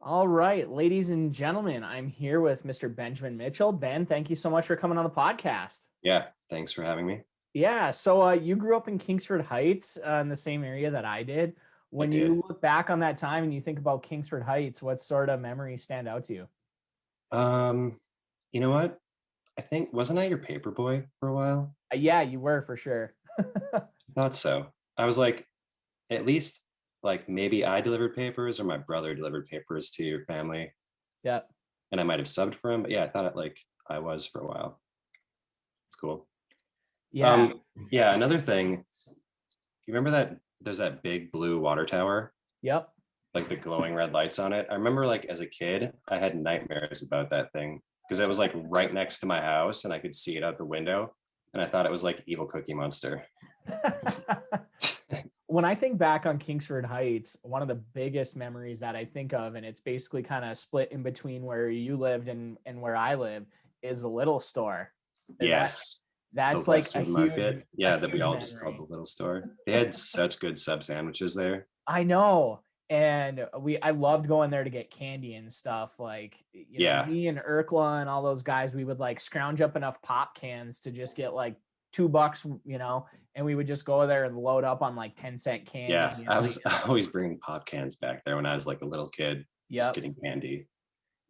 All right, ladies and gentlemen, I'm here with Mr. Benjamin Mitchell. Ben, thank you so much for coming on the podcast. Yeah, thanks for having me. Yeah, so you grew up in Kingsford Heights in the same area that I did. I When did. you look back on that time and you think about Kingsford Heights, what sort of memories stand out to you? Um, you know what? I think wasn't I your paper boy for a while? Yeah, you were for sure. I thought so. I was like, at least like maybe I delivered papers or my brother delivered papers to your family, Yeah, and I might have subbed for him. But yeah, I thought it like I was for a while. It's cool. yeah, Um, yeah, another thing. You remember that there's that big blue water tower, yep. like the glowing red lights on it? I remember like as a kid, I had nightmares about that thing because it was like right next to my house and I could see it out the window. And I thought it was like evil Cookie Monster. When I think back on Kingsford Heights, one of the biggest memories that I think of, and it's basically kind of split in between where you lived and where I live, is the little store. That Yes. The that's like Westwood a Market. Yeah, that we huge all just called the memory. little store. They had such good sub sandwiches there. I know. And I loved going there to get candy and stuff. Like, Yeah. me and Urkla and all those guys, we would like scrounge up enough pop cans to just get like $2, and we would just go there and load up on like 10-cent Yeah. candy and I like, was always bringing pop cans back there when I was like a little kid, just yep. getting candy.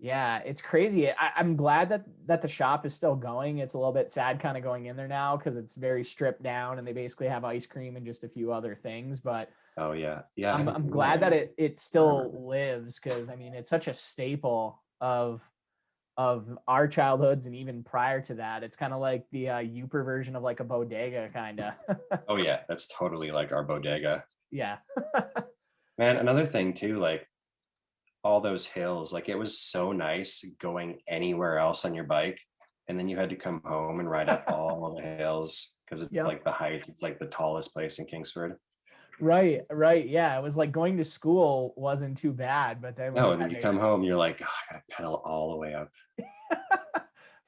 Yeah, it's crazy. I'm glad that the shop is still going. It's a little bit sad kind of going in there now because it's very stripped down and they basically have ice cream and just a few other things. But Oh yeah. Yeah, I I'm haven't I'm been there glad that in it forever. still lives because I mean it's such a staple of our childhoods and even prior to that. It's kind of like the Uper version of like a bodega kind of. Oh yeah, that's totally like our bodega. Yeah. Man, another thing too, like all those hills, like it was so nice going anywhere else on your bike. And then you had to come home and ride up all the hills because it's Yep. like the heights, it's like the tallest place in Kingsford. Right, right. Yeah, it was like going to school wasn't too bad, but then when No, you and then had you to come home, you're like, oh, I gotta pedal all the way up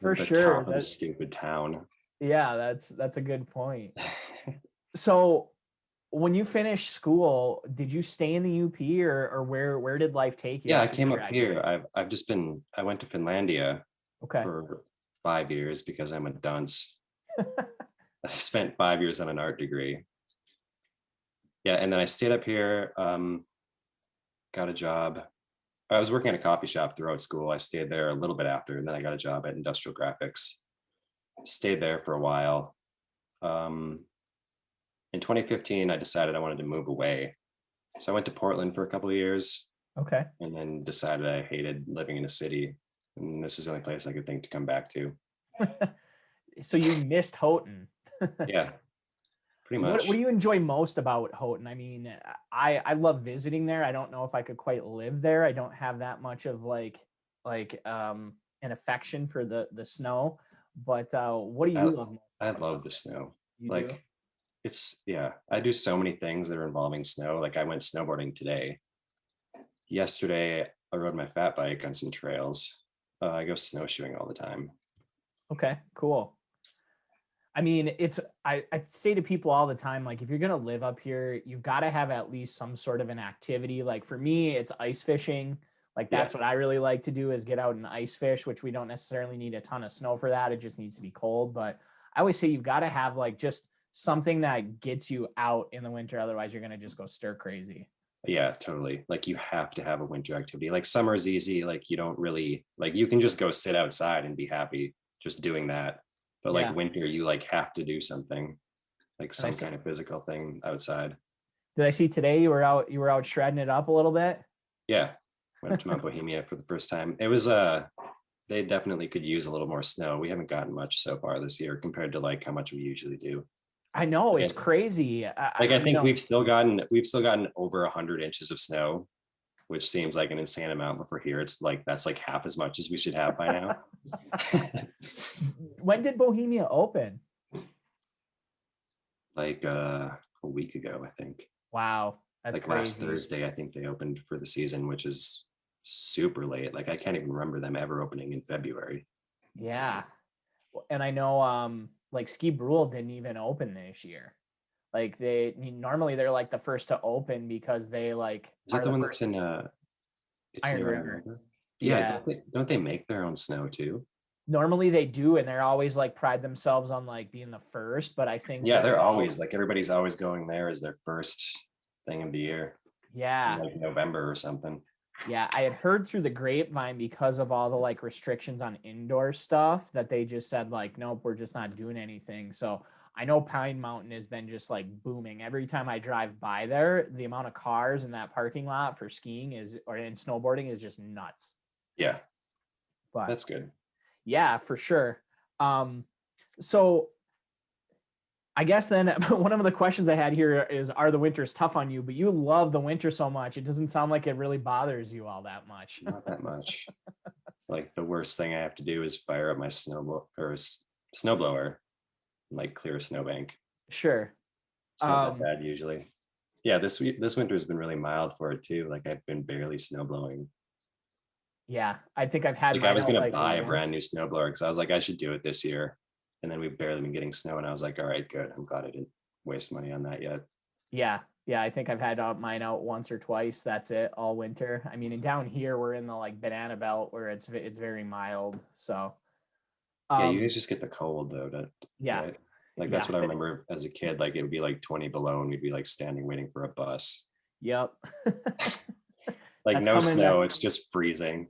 for the sure top of the that stupid town. yeah, that's a good point. So when you finished school, did you stay in the UP or where did life take you Yeah, I after you came up here. graduated? I've just been I went to Finlandia Okay. for 5 years because I'm a dunce. I spent 5 years on an art degree. Yeah, and then I stayed up here, got a job. I was working at a coffee shop throughout school. I stayed there a little bit after, and then I got a job at Industrial Graphics. Stayed there for a while. Um, in 2015, I decided I wanted to move away. So I went to Portland for a couple of years Okay. and then decided I hated living in a city. And this is the only place I could think to come back to. So you missed Houghton. Yeah, pretty What do much. you enjoy most about Houghton? I mean, I love visiting there. I don't know if I could quite live there. I don't have that much of like an affection for the snow. But what do you I, love most I about love the snow. it? You do? Like, yeah, I do so many things that are involving snow. Like, I went snowboarding today. Yesterday, I rode my fat bike on some trails. I go snowshoeing all the time. Okay, cool. I mean, I say to people all the time, like if you're gonna live up here, you've got to have at least some sort of an activity. Like for me, it's ice fishing. Like Yeah, that's what I really like to do is get out and ice fish, which we don't necessarily need a ton of snow for that. It just needs to be cold. But I always say you've got to have like just something that gets you out in the winter. Otherwise, you're gonna just go stir crazy. yeah, totally. Like, you have to have a winter activity. Like, summer is easy. Like, you don't really, like, you can just go sit outside and be happy just doing that. But like Yeah. winter, you like have to do something, like And I some see, kind of physical thing outside. did I see today you were out shredding it up a little bit? Yeah, went up to Mount Bohemia for the first time. It was they definitely could use a little more snow. We haven't gotten much so far this year compared to like how much we usually do. I know Like it's crazy. I think we've still gotten over 100 inches of snow, which seems like an insane amount. But for here, it's like that's like half as much as we should have by now. When did Bohemia open? Like a week ago, I think. Wow, that's Like last crazy. Thursday, I think they opened for the season, which is super late. Like I can't even remember them ever opening in February. Yeah. And I know like Ski Brule didn't even open this year. Like normally they're like the first to open because they like Is that are the the one that's first. in It's Iron near Iron River. River. Yeah, Yeah. don't they make their own snow too? Normally they do, and they're always like pride themselves on like being the first, but I think Yeah, they're they're all, always like everybody's always going there as their first thing of the year in yeah. like November or something. Yeah, I had heard through the grapevine because of all the like restrictions on indoor stuff that they just said like, nope, we're just not doing anything. So I know Pine Mountain has been just like booming. Every time I drive by there, the amount of cars in that parking lot for skiing is or in snowboarding is just nuts. Yeah, But that's good. yeah, for sure. Um, so I guess then one of the questions I had here is, are the winters tough on you? But you love the winter so much. It doesn't sound like it really bothers you all that much. Not that much. Like the worst thing I have to do is fire up my snowblower and like clear a snowbank. Sure. It's not that bad usually. Yeah, this winter has been really mild for it too. Like I've been barely snow blowing. Yeah, I think I've had Like I mine was out gonna like buy a once. brand new snowblower because I was like, I should do it this year. And then we've barely been getting snow, and I was like, all right, good. I'm glad I didn't waste money on that yet. Yeah, yeah, I think I've had mine out once or twice. That's it, all winter. I mean, and down here we're in the like banana belt where it's very mild. So, Yeah, you um, guys just get the cold though, yeah, right? Like yeah, that's what I remember as a kid. Like it would be like 20 below, and we'd be like standing waiting for a bus. yep. Like That's no coming snow, it's just freezing.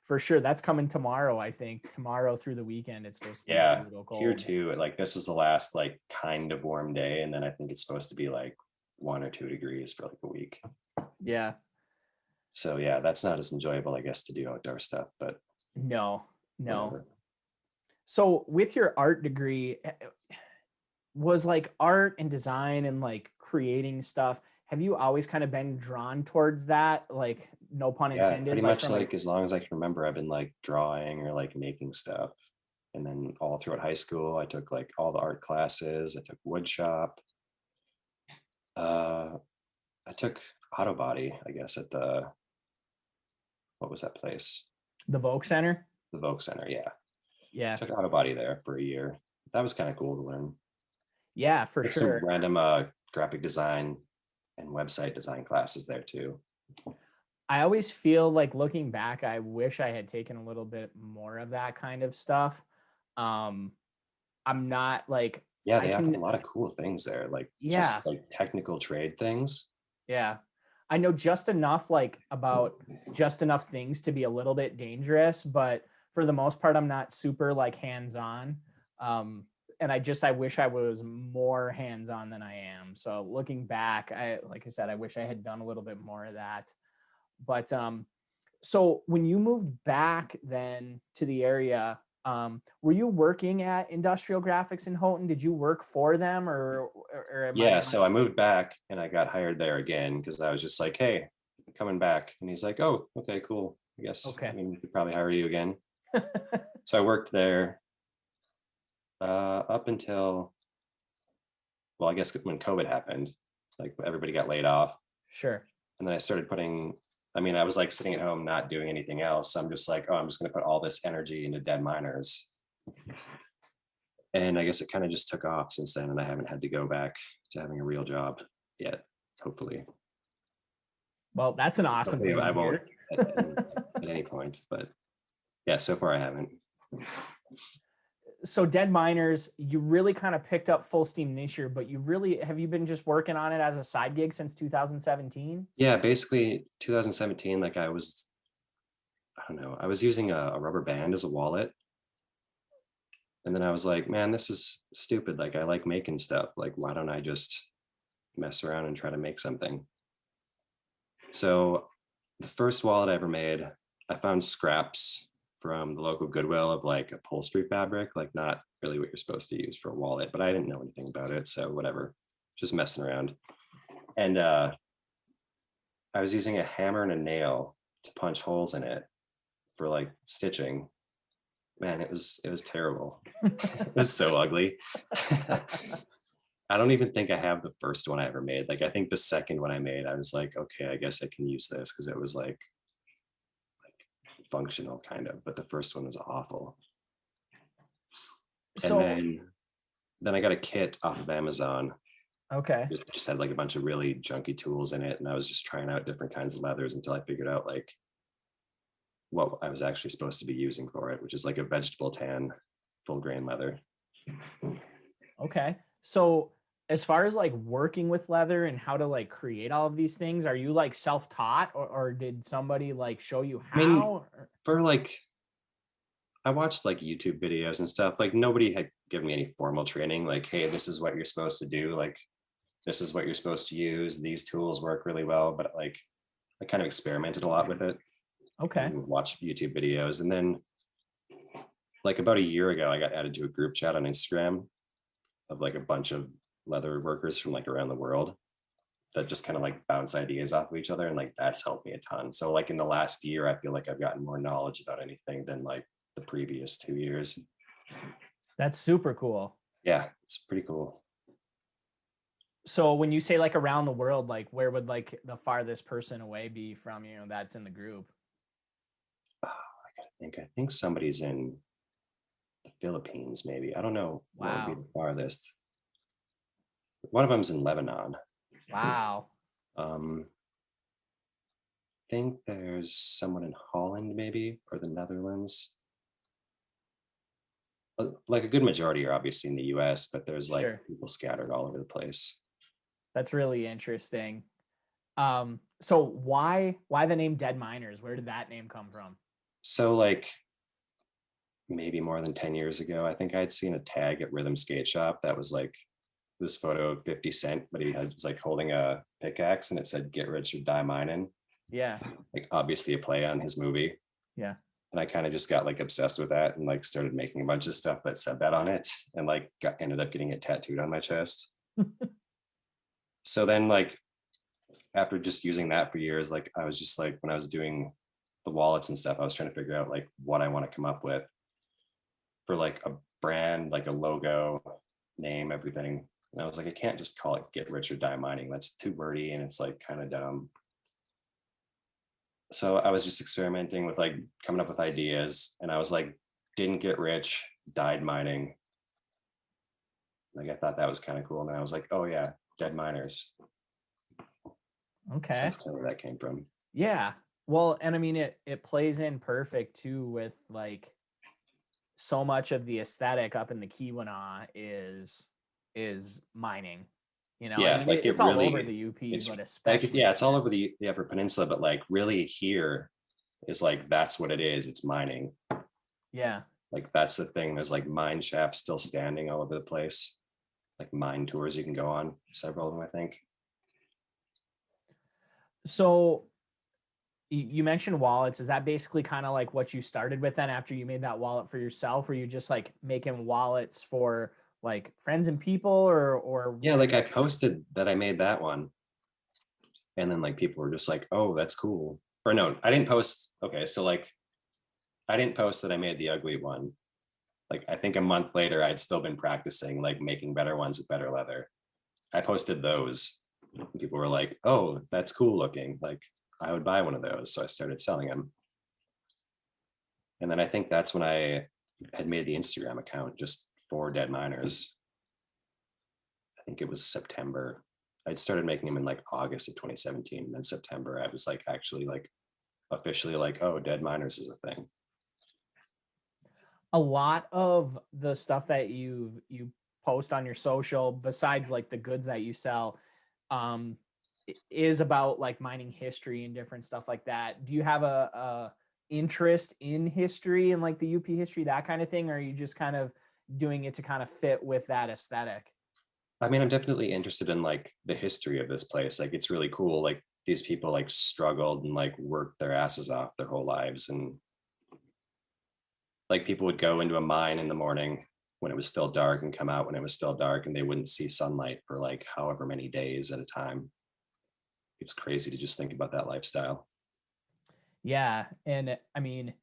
for sure. That's coming tomorrow. I think tomorrow through the weekend it's supposed to be Yeah, brutal here cold. too. Like this was the last like kind of warm day, and then I think it's supposed to be like 1 or 2 degrees for like a week. Yeah, So yeah, that's not as enjoyable, I guess, to do outdoor stuff, but no, no. whatever. So with your art degree, was like art and design and like creating stuff, have you always kind of been drawn towards that, like no pun Yeah, intended, pretty like much from like as long as I can remember, I've been like drawing or like making stuff. And then all throughout high school, I took like all the art classes. I took wood shop. Uh, I took auto body, I guess, at what was that place? the Vogue Center? The Vogue Center. Yeah. Yeah, Took auto body there for a year. That was kind of cool to learn. yeah, for Took some sure. random graphic design and website design classes there too. I always feel like looking back, I wish I had taken a little bit more of that kind of stuff. um I'm not like Yeah, I they have a can, lot of cool things there, like yeah, just like technical trade things. yeah, I know just enough like about just enough things to be a little bit dangerous, but for the most part I'm not super like hands-on. And I wish I was more hands-on than I am. So looking back, I like I said, I wish I had done a little bit more of that. But so when you moved back then to the area, were you working at Industrial Graphics in Houghton? Did you work for them, or am Yeah, I? so I moved back and I got hired there again because I was just like, hey, I'm coming back. And he's like, oh, okay, cool. I guess Okay. we could probably hire you again. So I worked there up until, well, I guess when COVID happened, like everybody got laid off. Sure. And then I started I was like sitting at home, not doing anything else. So I'm just like, oh, I'm just going to put all this energy into dead miners. And I guess it kind of just took off since then. And I haven't had to go back to having a real job yet, hopefully. Well, that's an awesome Hopefully thing I to won't hear. at any point, but yeah, so far I haven't. So Dead Miners, you really kind of picked up full steam this year, but have you been just working on it as a side gig since 2017? Yeah, basically 2017, like I don't know, I was using a rubber band as a wallet. And then I was like, man, this is stupid. Like I like making stuff. Like, why don't I just mess around and try to make something? So the first wallet I ever made, I found scraps from the local Goodwill of like upholstery fabric, like not really what you're supposed to use for a wallet, but I didn't know anything about it. So whatever, just messing around. And I was using a hammer and a nail to punch holes in it for like stitching. Man, it was terrible. It was so ugly. I don't even think I have the first one I ever made. Like I think the second one I made, I was like, okay, I guess I can use this because it was like functional kind of, but the first one was awful. So And then I got a kit off of Amazon Okay. It just had like a bunch of really junky tools in it, and I was just trying out different kinds of leathers until I figured out like what I was actually supposed to be using for it, which is like a vegetable tan full grain leather. Okay. So as far as like working with leather and how to like create all of these things, are you like self-taught, or did somebody like show you I mean, how? for like, I watched like YouTube videos and stuff. Like nobody had given me any formal training. Like, hey, this is what you're supposed to do. Like, this is what you're supposed to use. These tools work really well. But like, I kind of experimented a lot with it Okay. and watched YouTube videos. And then, like about a year ago, I got added to a group chat on Instagram of like a bunch of leather workers from like around the world that just kind of like bounce ideas off of each other, and like that's helped me a ton. So like in the last year, I feel like I've gotten more knowledge about anything than like the previous 2 years. That's super cool. Yeah, it's pretty cool. So when you say like around the world, like where would like the farthest person away be from you that's in the group? I think somebody's in the Philippines, maybe. I don't know what would be Wow. the farthest. One of them's in Lebanon. Wow. um I think there's someone in Holland, maybe, or the Netherlands. Like a good majority are obviously in the US, but there's like Sure. people scattered all over the place. That's really interesting. So why the name Dead Miners? Where did that name come from? So like maybe more than 10 years ago, I think I'd seen a tag at Rhythm Skate Shop that was like this photo of 50 Cent, but was like holding a pickaxe and it said "Get rich or die mining." Yeah. Like obviously a play on his movie. Yeah. And I kind of just got like obsessed with that and like started making a bunch of stuff that said that on it, and like ended up getting it tattooed on my chest. So then like after just using that for years, like I was just like, when I was doing the wallets and stuff, I was trying to figure out like what I want to come up with for like a brand, like a logo, name, everything. And I was like, I can't just call it "Get Rich or Die Mining." That's too wordy and it's like kind of dumb. So I was just experimenting with like coming up with ideas, and I was like, didn't get rich, died mining. Like I thought that was kind of cool. And then I was like, oh yeah, dead miners. So Okay. that's kind of where that came from. Yeah. Well, and I mean it plays in perfect too with like so much of the aesthetic up in the keweenaw is mining. I Yeah, mean like it it's all over really, the UP, it's but like, especially yeah, it's all here. over the Upper Peninsula, but like really here is like, that's what it is. It's mining. Yeah. Like that's the thing. There's like mine shafts still standing all over the place. Like mine tours you can go on, several of them, I think. So you mentioned wallets. Is that basically kind of like what you started with then after you made that wallet for yourself? Or you just like making wallets for like friends and people, or Yeah, were like I you posted that I made that one, and then like people were just like, oh, that's cool. Or no, I didn't post. Okay, so like I didn't post that I made the ugly one. Like I think a month later, I'd still been practicing like making better ones with better leather. I posted those. People were like, oh, that's cool looking. Like I would buy one of those. So I started selling them. And then I think that's when I had made the Instagram account just for Dead Miners. I think it was September. I'd started making them in like August of 2017. And then September, I was like actually like officially like, oh, Dead Miners is a thing. a lot of the stuff that you post on your social, besides like the goods that you sell, um is about like mining history and different stuff like that? Do you have a interest in history and like the UP history, that kind of thing, or are you just kind of doing it to kind of fit with that aesthetic? I mean, I'm definitely interested in like the history of this place. Like it's really cool. Like these people like struggled and like worked their asses off their whole lives. And like people would go into a mine in the morning when it was still dark and come out when it was still dark, and they wouldn't see sunlight for like however many days at a time. It's crazy to just think about that lifestyle. Yeah, and I mean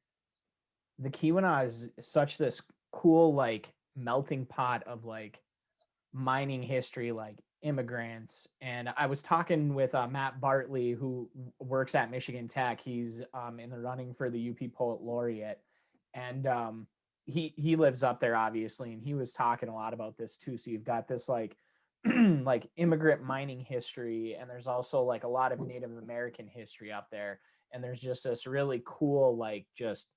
the Keweenaw is such this cool like melting pot of like mining history, like immigrants. And I was talking with Matt Bartley, who works at Michigan Tech. He's in the running for the UP Poet Laureate, and he lives up there obviously, and he was talking a lot about this too. So you've got this like like immigrant mining history, and there's also like a lot of Native American history up there. And there's just this really cool, like just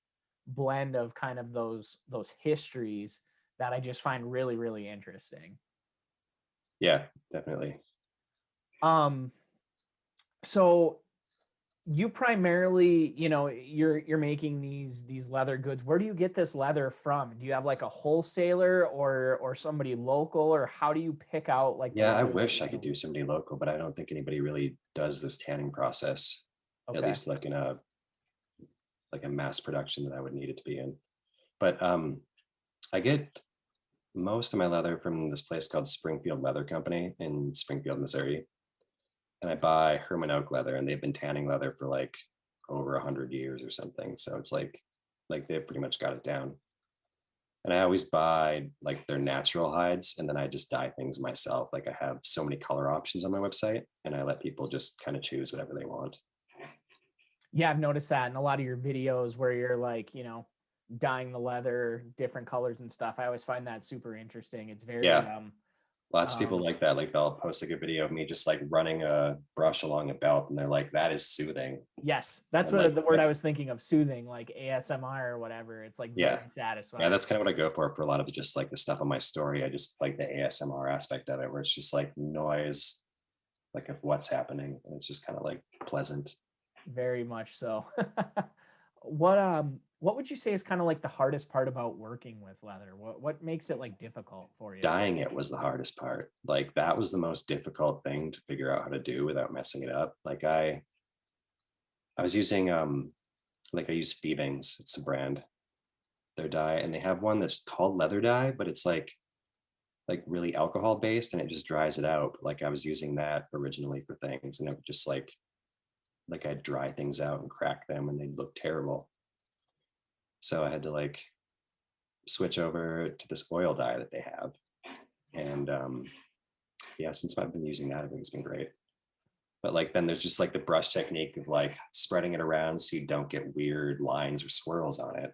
blend of kind of those histories that I just find really, really interesting. Yeah, definitely. Um, so you primarily, you're making these leather goods. Where do you get this leather from? Do you have like a wholesaler or somebody local, or how do you pick out like the Yeah, I leather that wish you're I could gonna do somebody local, but I don't think anybody really does this tanning process, at Okay. least like in a mass production that I would need it to be in. But I get most of my leather from this place called Springfield Leather Company in Springfield, Missouri. And I buy Herman Oak leather, and they've been tanning leather for like over 100 years or something. So it's like they've pretty much got it down. And I always buy like their natural hides, and then I just dye things myself. Like I have so many color options on my website, and I let people just kind of choose whatever they want. Yeah, I've noticed that in a lot of your videos where you're like, dyeing the leather different colors and stuff. I always find that super interesting. It's very Yeah, lots of people um like that. Like they'll post like a video of me just like running a brush along a belt, and they're like, "That is soothing." yes, And that's I'm what like, the word I "Yep, was thinking of, soothing, like ASMR or whatever. It's like yeah, very yeah." satisfying. That's kind of what I go for a lot of just like the stuff on my story. I just like the ASMR aspect of it, where it's just like noise, like of what's happening, and it's just kind of like pleasant. Very much so. What would you say is kind of like the hardest part about working with leather? What makes it like difficult for you? Dyeing it was the hardest part. Like that was the most difficult thing to figure out how to do without messing it up. Like I was using like I use Feevings, it's a brand, their dye, and they have one that's called leather dye, but it's like really alcohol based and it just dries it out. Like I was using that originally for things, and it would just like I'd dry things out and crack them and they'd look terrible. So I had to like switch over to this oil dye that they have. And yeah, since I've been using that, I think it's been great. But like then there's just like the brush technique of like spreading it around so you don't get weird lines or swirls on it.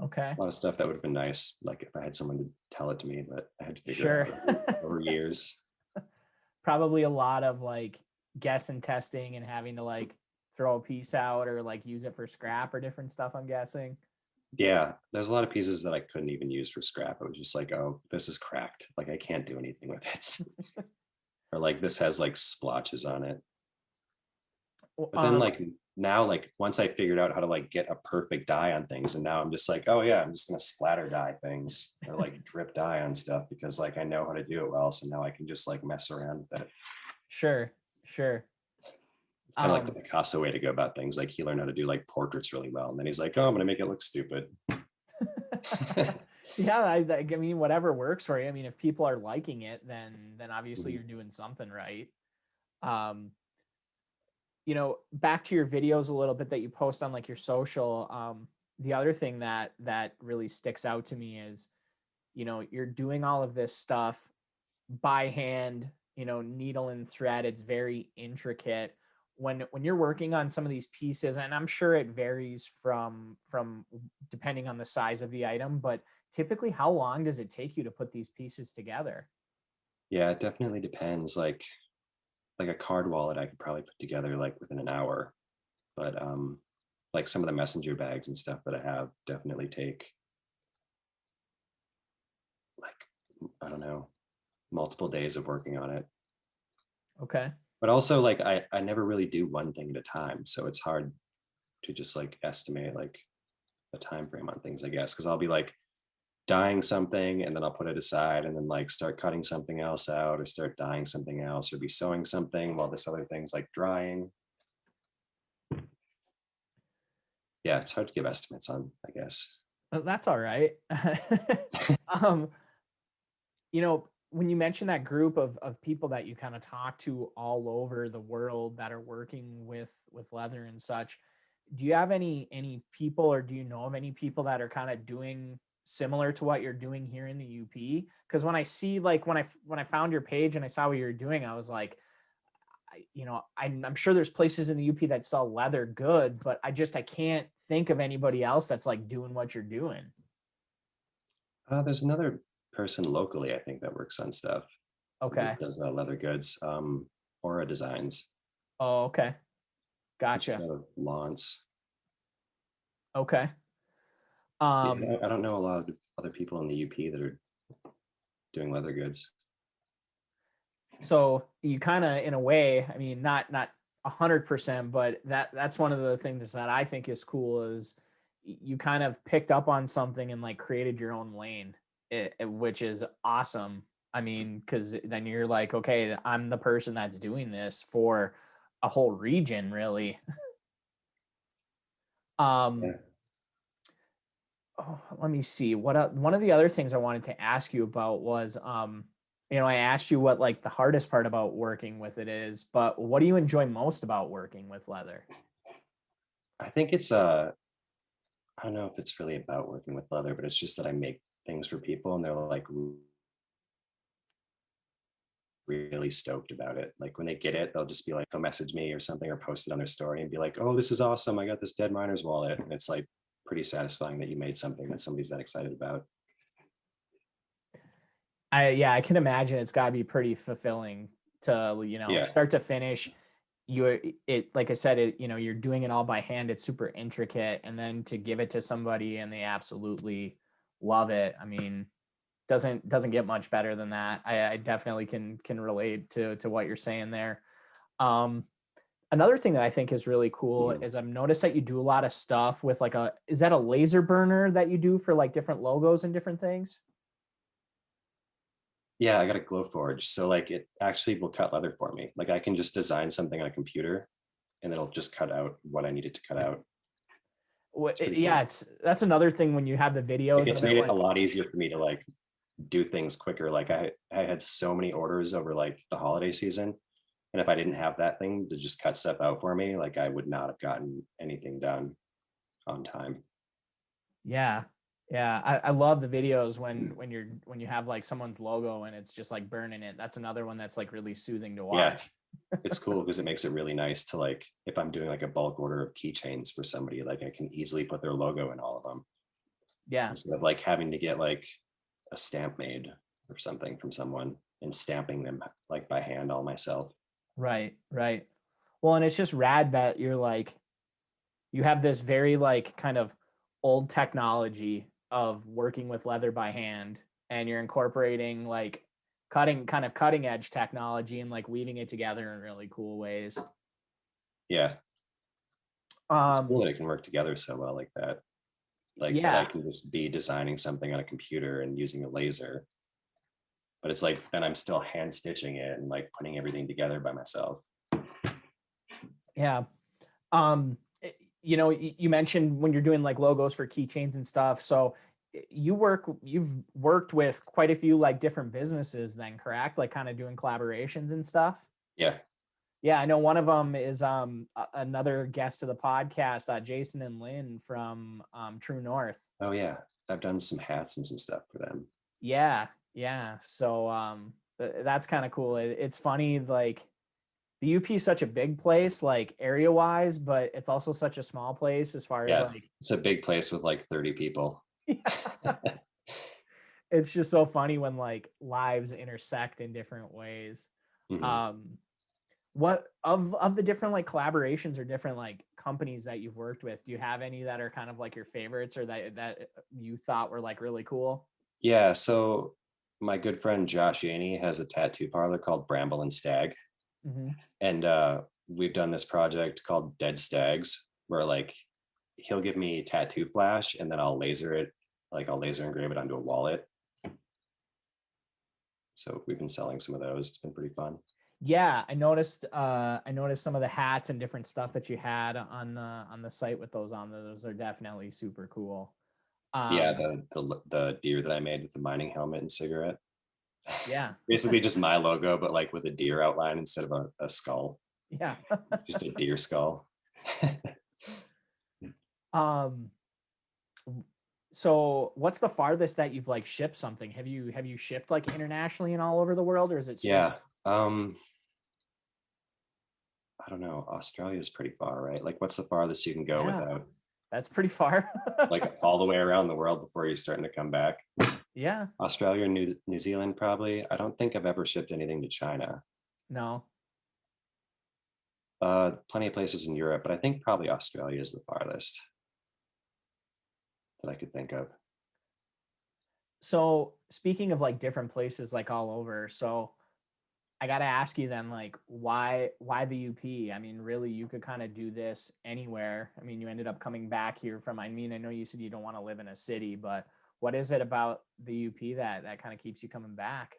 Okay. A lot of stuff that would have been nice, like if I had someone to tell it to me, but I had to figure it Sure. out over years. Probably a lot of like guess and testing and having to like throw a piece out or like use it for scrap or different stuff, I'm guessing. Yeah, there's a lot of pieces that I couldn't even use for scrap. It was just like, oh, this is cracked. Like I can't do anything with it. Or like this has like splotches on it. Well, But then like now, like once I figured out how to like get a perfect dye on things, and now I'm just like, oh yeah, I'm just gonna splatter dye things or like drip dye on stuff because like I know how to do it well. So now I can just like mess around with it. Sure, sure. It's kind of like the Um, Picasso way to go about things. Like he learned how to do like portraits really well, and then he's like, oh, I'm gonna make it look stupid. yeah, I mean, whatever works for you. I mean, if people are liking it, then obviously Mhm. you're doing something right. Um, back to your videos a little bit that you post on like your social. The other thing that really sticks out to me is, you're doing all of this stuff by hand, needle and thread. It's very intricate. When you're working on some of these pieces, and I'm sure it varies from depending on the size of the item, but typically how long does it take you to put these pieces together? Yeah, it definitely depends. Like a card wallet, I could probably put together like within an hour. But like some of the messenger bags and stuff that I have definitely take like I don't know, multiple days of working on it. Okay. But also like I never really do one thing at a time, so it's hard to just like estimate like a time frame on things, I guess, because I'll be like dyeing something and then I'll put it aside and then like start cutting something else out or start dyeing something else or be sewing something while this other thing's like drying. Yeah, it's hard to give estimates on, I guess. That's all right. um, when you mention that group of people that you kind of talk to all over the world that are working with leather and such, do you have any people, or do you know of any people that are kind of doing similar to what you're doing here in the UP? Because when I see like when I found your page and I saw what you're doing, I was like, I'm sure there's places in the UP that sell leather goods, but I can't think of anybody else that's like doing what you're doing. There's another person locally, I think, that works on stuff. Okay. Does leather goods, Aura Designs. Oh, okay. She's Gotcha. out of Lawrence. Okay. Yeah, I don't know a lot of other people in the UP that are doing leather goods. So you kind of, in a way, I mean, not 100%, but that's one of the things that I think is cool is you kind of picked up on something and like created your own lane, which is awesome. I mean, because then you're like, okay, I'm the person that's doing this for a whole region, really. Yeah. Oh, let me see what one of the other things I wanted to ask you about was I asked you what like the hardest part about working with it is, but what do you enjoy most about working with leather? I think it's I don't know if it's really about working with leather, but it's just that I make things for people and they're like really stoked about it. Like when they get it, they'll just be like, they'll message me or something or post it on their story and be like, oh, this is awesome. I got this Dead Miner's wallet. And it's like pretty satisfying that you made something that somebody's that excited about. I can imagine it's got to be pretty fulfilling to Yeah. start to finish. It like I said, you're doing it all by hand. It's super intricate, and then to give it to somebody and they absolutely love it. I mean, doesn't get much better than that. I definitely can relate to what you're saying there. Um, Another thing that I think is really cool Mhm. is I've noticed that you do a lot of stuff with like is that a laser burner that you do for like different logos and different things? Yeah, I got a glow forge. So like it actually will cut leather for me. Like I can just design something on a computer and it'll just cut out what I needed to cut out. It's pretty Yeah, cool. that's another thing when you have the videos It's of it made it a like, lot easier for me to like do things quicker. Like I had so many orders over like the holiday season. And if I didn't have that thing to just cut stuff out for me, like I would not have gotten anything done on time. yeah. Yeah, I love the videos when you have like someone's logo and it's just like burning it. That's another one that's like really soothing to Yeah, watch. it's cool because it makes it really nice to like if I'm doing like a bulk order of keychains for somebody, like I can easily put their logo in all of them Yeah. instead of like having to get like a stamp made or something from someone and stamping them like by hand all myself. Right, right. Well, and it's just rad that you're like you have this very like kind of old technology of working with leather by hand and you're incorporating like cutting edge technology and like weaving it together in really cool ways. Yeah, it's Um cool that it can work together so well like that. Like that I yeah. can just be designing something on a computer and using a laser, but it's like then I'm still hand stitching it and like putting everything together by myself. Yeah. You mentioned when you're doing like logos for keychains and stuff. So you've worked with quite a few like different businesses then, correct? Like kind of doing collaborations and stuff. Yeah. Yeah, I know one of them is another guest of the podcast, Jason and Lynn from True North. Oh yeah, I've done some hats and some stuff for them. Yeah, yeah. So that's kind of cool. It's funny, like the UP is such a big place, like area wise, but it's also such a small place as far as Yeah, like, it's a big place with like 30 people. it's just so funny when like lives intersect in different ways. Mhm. Um, what of the different like collaborations or different like companies that you've worked with, do you have any that are kind of like your favorites or that you thought were like really cool? Yeah, so my good friend Josh Yaney has a tattoo parlor called Bramble and Stag, Mm-hmm. and we've done this project called Dead Stags, where like he'll give me tattoo flash, and then I'll laser it, like I'll laser engrave it onto a wallet. So we've been selling some of those. It's been pretty fun. Yeah, I noticed some of the hats and different stuff that you had on the site with those on. Those are definitely super cool. Yeah, Um, the deer that I made with the mining helmet and cigarette. yeah, Basically just my logo, but like with a deer outline instead of a skull, yeah. just a deer skull. um, so what's the farthest that you've like shipped something? Have you shipped like internationally and all over the world, or is it strictly? Yeah. I don't know. Australia is pretty far, right? Like what's the farthest you can go Yeah, without that's pretty far. like all the way around the world before you're starting to come back? Yeah. Australia, New Zealand, probably. I don't think I've ever shipped anything to China. No. Plenty of places in Europe, but I think probably Australia is the farthest that I could think of. So speaking of like different places like all over, so I got to ask you then, like, why the UP? I mean, really, you could kind of do this anywhere. I mean, you ended up coming back here from, I mean, I know you said you don't want to live in a city, but what is it about the UP that kind of keeps you coming back?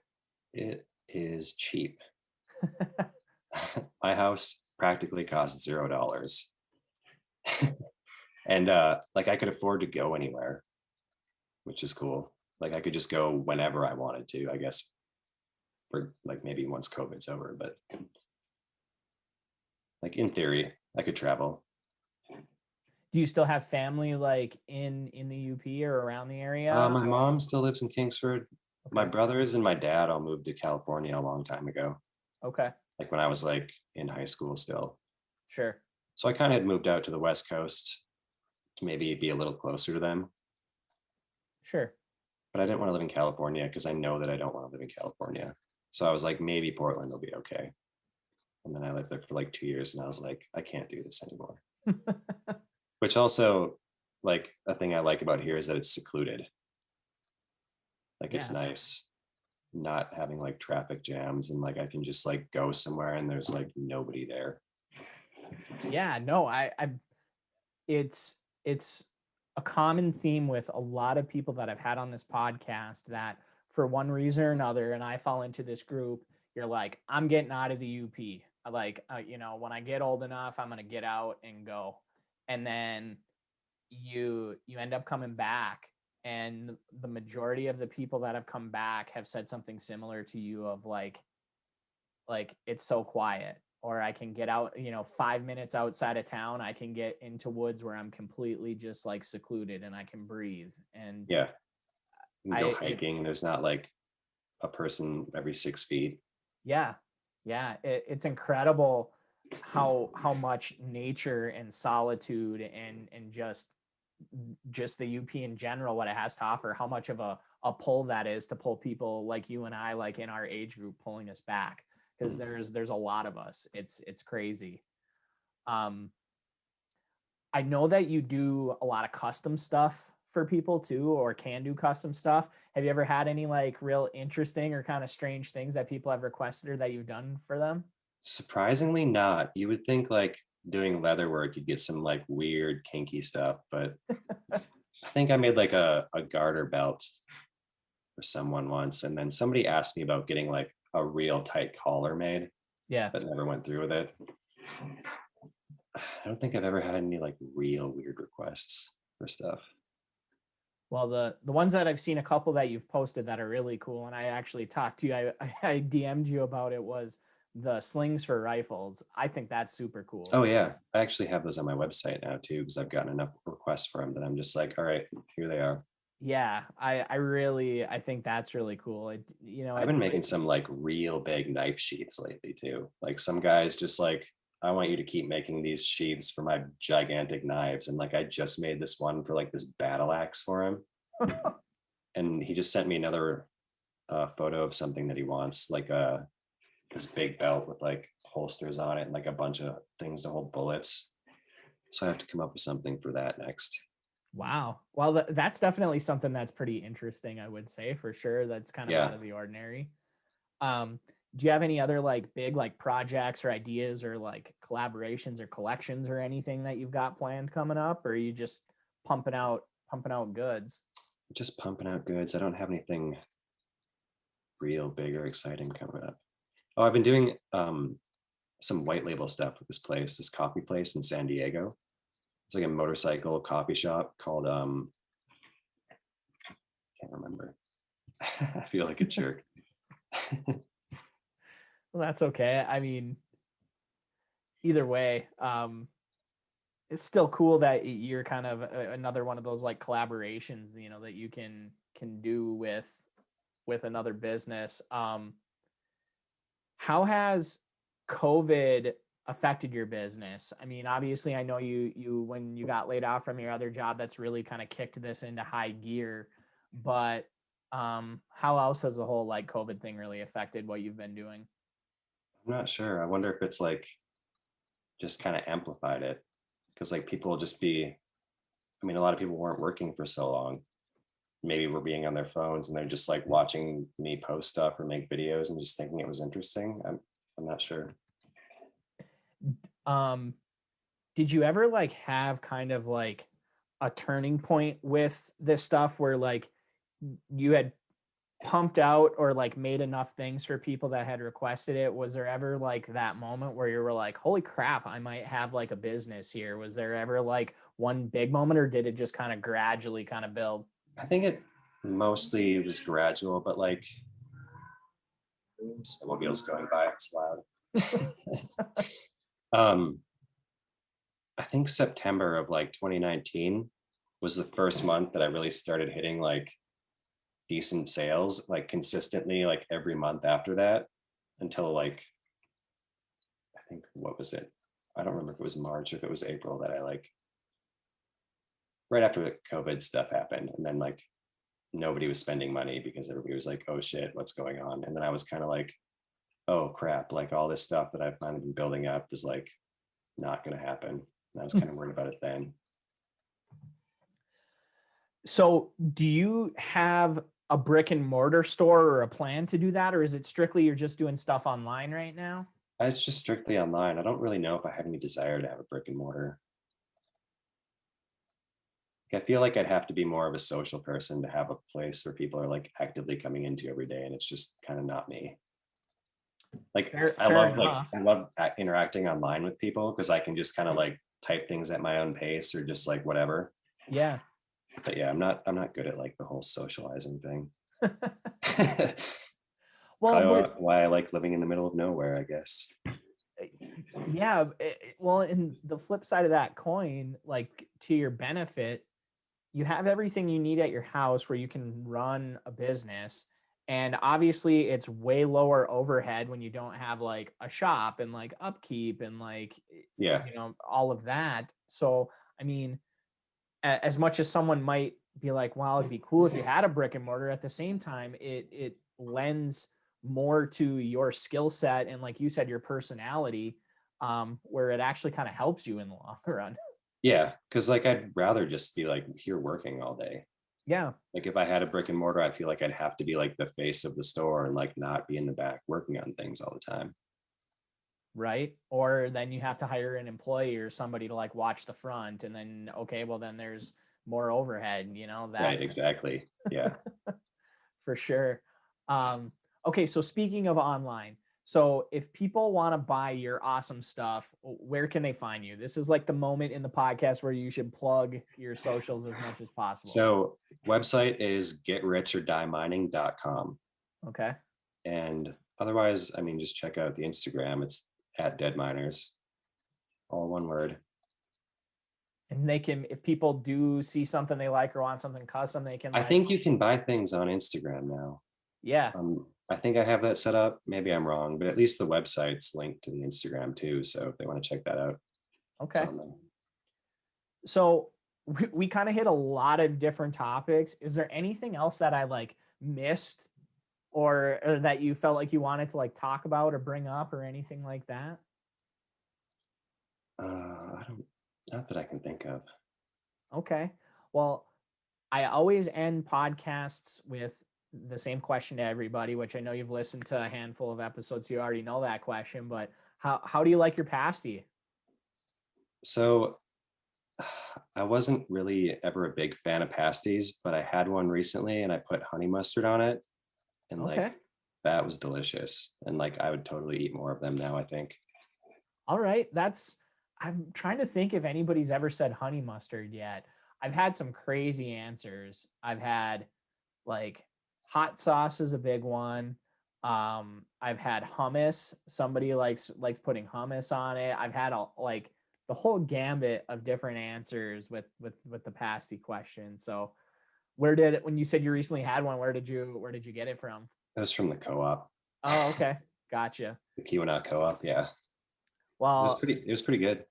It is cheap. My house practically costs $0. And like I could afford to go anywhere, which is cool. Like I could just go whenever I wanted to, I guess, for like maybe once COVID's over, but like in theory, I could travel. Do you still have family like in the UP or around the area? My mom still lives in Kingsford. My Okay. brothers and my dad all moved to California a long time ago, Okay. like when I was like in high school still. Sure. So I kind of had moved out to the West Coast to maybe be a little closer to them. Sure. But I didn't want to live in California because I know that I don't want to live in California. So I was like, maybe Portland will be okay. And then I lived there for like 2 years and I was like, I can't do this anymore. Which also, like, a thing I like about here is that it's secluded. Like, it's Yeah. nice not having like traffic jams and like I can just like go somewhere and there's like nobody there. Yeah. No, I it's a common theme with a lot of people that I've had on this podcast that for one reason or another, and I fall into this group, you're like, I'm getting out of the UP. Like, when I get old enough, I'm gonna get out and go. And then you end up coming back, and the majority of the people that have come back have said something similar to you of like it's so quiet, or I can get out, 5 minutes outside of town, I can get into woods where I'm completely just like secluded and I can breathe. And Yeah. You can go I it hiking. There's not like a person every 6 feet. yeah, yeah, it's incredible how much nature and solitude and just the UP in general, what it has to offer, how much of a pull that is to pull people like you and I, like in our age group, pulling us back, because Mhm. there's a lot of us. It's crazy. um I know that you do a lot of custom stuff for people too, or can do custom stuff. Have you ever had any like real interesting or kind of strange things that people have requested or that you've done for them? Surprisingly not. You would think like doing leather work, you'd get some like weird kinky stuff, but I think I made like a garter belt for someone once. And then somebody asked me about getting like a real tight collar made, Yeah. but never went through with it. I don't think I've ever had any like real weird requests for stuff. Well, the ones that I've seen, a couple that you've posted that are really cool, and I actually talked to you, I DM'd you about it, was the slings for rifles. I think that's super cool Oh yeah, because I actually have those on my website now too because I've gotten enough requests for them that I'm just like, all right, here they are. yeah, I think that's really cool. I've been making some like real big knife sheaths lately too. Like some guys just like, I want you to keep making these sheaths for my gigantic knives. And like I just made this one for like this battle axe for him. And he just sent me another photo of something that he wants, like this big belt with like holsters on it and like a bunch of things to hold bullets. So I have to come up with something for that next. Wow. Well, that's definitely something that's pretty interesting, I would say, for sure. That's kind of out Yeah. of the ordinary. Um, do you have any other like big like projects or ideas or like collaborations or collections or anything that you've got planned coming up, or are you just pumping out goods? Just pumping out goods. I don't have anything real big or exciting coming up. Oh, I've been doing some white label stuff with this place, this coffee place in San Diego. It's like a motorcycle coffee shop called can't remember. I feel like a jerk. Well, that's okay. I mean, either way, it's still cool that you're kind of another one of those like collaborations, that you can do with another business. How has COVID affected your business? I mean, obviously, I know you when you got laid off from your other job, that's really kind of kicked this into high gear. But How else has the whole like COVID thing really affected what you've been doing? I'm not sure. I wonder if it's like just kind of amplified it because like people will just be, I mean, a lot of people weren't working for so long. Maybe we're being on their phones and they're just like watching me post stuff or make videos and just thinking it was interesting. I'm not sure. Um, did you ever like have kind of like a turning point with this stuff where like you had pumped out or like made enough things for people that had requested it? Was there ever like that moment where you were like, holy crap, I might have like a business here? Was there ever like one big moment, or did it just kind of gradually kind of build? I think it mostly was gradual, but like snowmobiles going by, it's loud. um, I think September of like 2019 was the first month that I really started hitting like decent sales, like consistently, like every month after that until like, I think, what was it? I don't remember if it was March or if it was April that I like, right after the COVID stuff happened. And then like nobody was spending money because everybody was like, oh shit, what's going on? And then I was kind of like, oh crap, like all this stuff that I've finally been building up is like not going to happen. And I was kind of worried about it then. So do you have a brick and mortar store or a plan to do that? Or is it strictly you're just doing stuff online right now? It's just strictly online. I don't really know if I have any desire to have a brick and mortar. I feel like I'd have to be more of a social person to have a place where people are like actively coming into every day, and it's just kind of not me. Like Fair enough. I love interacting online with people because I can just kind of like type things at my own pace or just like whatever. Yeah. But yeah, I'm not good at like the whole socializing thing. Well, Probably but why I like living in the middle of nowhere, I guess. yeah, well, in the flip side of that coin, like to your benefit, you have everything you need at your house where you can run a business. And obviously, it's way lower overhead when you don't have like a shop and like upkeep and like, Yeah. all of that. So, I mean, as much as someone might be like, well, it'd be cool if you had a brick and mortar, at the same time, it lends more to your skill set and, like you said, your personality, where it actually kind of helps you in the long run. Yeah. Cause like I'd rather just be like here working all day. Yeah. Like if I had a brick and mortar, I feel like I'd have to be like the face of the store and like not be in the back working on things all the time. Right. Or then you have to hire an employee or somebody to like watch the front, and then, okay, well, then there's more overhead, that Right. Exactly. Yeah. for sure. Okay, so speaking of online, so if people want to buy your awesome stuff, where can they find you? This is like the moment in the podcast where you should plug your socials as much as possible. So website is getrichordiemining.com. Okay. And otherwise, I mean, just check out the Instagram. It's at Dead Miners, all one word. And they can, if people do see something they like or want something custom, they can I like, think you can buy things on Instagram now. yeah. I think I have that set up. Maybe I'm wrong, but at least the website's linked to the Instagram too. So if they want to check that out, it's Okay. on there. So we kind of hit a lot of different topics. Is there anything else that I like missed, or that you felt like you wanted to like talk about or bring up or anything like that? I don't, not that I can think of. Okay. Well, I always end podcasts with the same question to everybody, which I know you've listened to a handful of episodes. So you already know that question, but how do you like your pasty? So I wasn't really ever a big fan of pasties, but I had one recently and I put honey mustard on it. And Okay. like that was delicious. And like I would totally eat more of them now, I think. All right. I'm trying to think if anybody's ever said honey mustard yet. I've had some crazy answers. I've had like hot sauce is a big one. I've had hummus. Somebody likes putting hummus on it. I've had like the whole gambit of different answers with the pasty question. So when you said you recently had one, where did you get it from? It was from the co-op, Oh, okay. Gotcha. the keweenaw co-op. Yeah. Well, It was pretty good.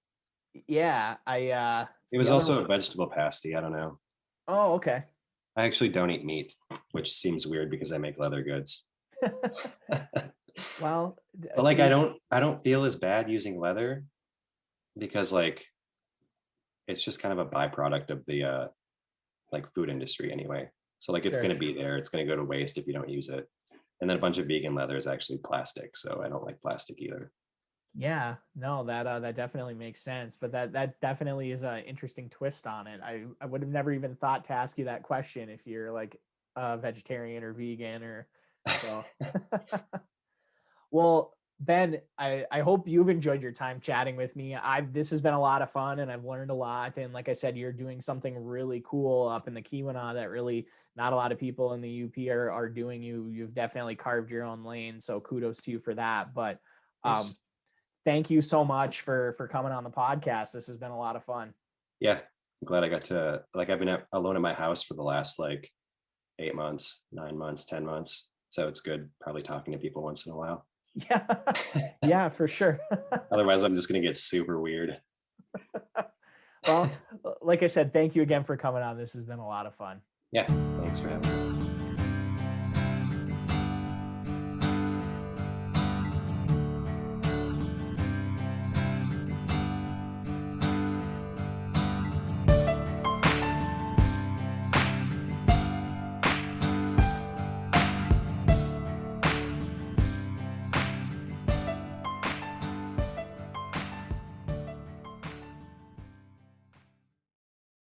yeah, It the was other also a vegetable pasty. I don't know. oh, okay. I actually don't eat meat, which seems weird because I make leather goods. Well, But like I don't feel as bad using leather because like it's just kind of a byproduct of the like food industry anyway. So like it's sure. going to be there. It's going to go to waste if you don't use it. And then a bunch of vegan leather is actually plastic, so I don't like plastic either. Yeah, no, that definitely makes sense, but that definitely is an interesting twist on it. I would have never even thought to ask you that question if you're like a vegetarian or vegan or so. Well, Ben, I hope you've enjoyed your time chatting with me. This has been a lot of fun and I've learned a lot. And like I said, you're doing something really cool up in the Keweenaw that really not a lot of people in the UP are doing. You've definitely carved your own lane. So kudos to you for that. But Nice. thank you so much for coming on the podcast. This has been a lot of fun. Yeah, I'm glad I got to like I've been alone at my house for the last like 8 months, 9 months, 10 months. So it's good probably talking to people once in a while. Yeah, yeah, for sure. Otherwise, I'm just gonna get super weird. Well, like I said, thank you again for coming on. This has been a lot of fun. Yeah, thanks for having me.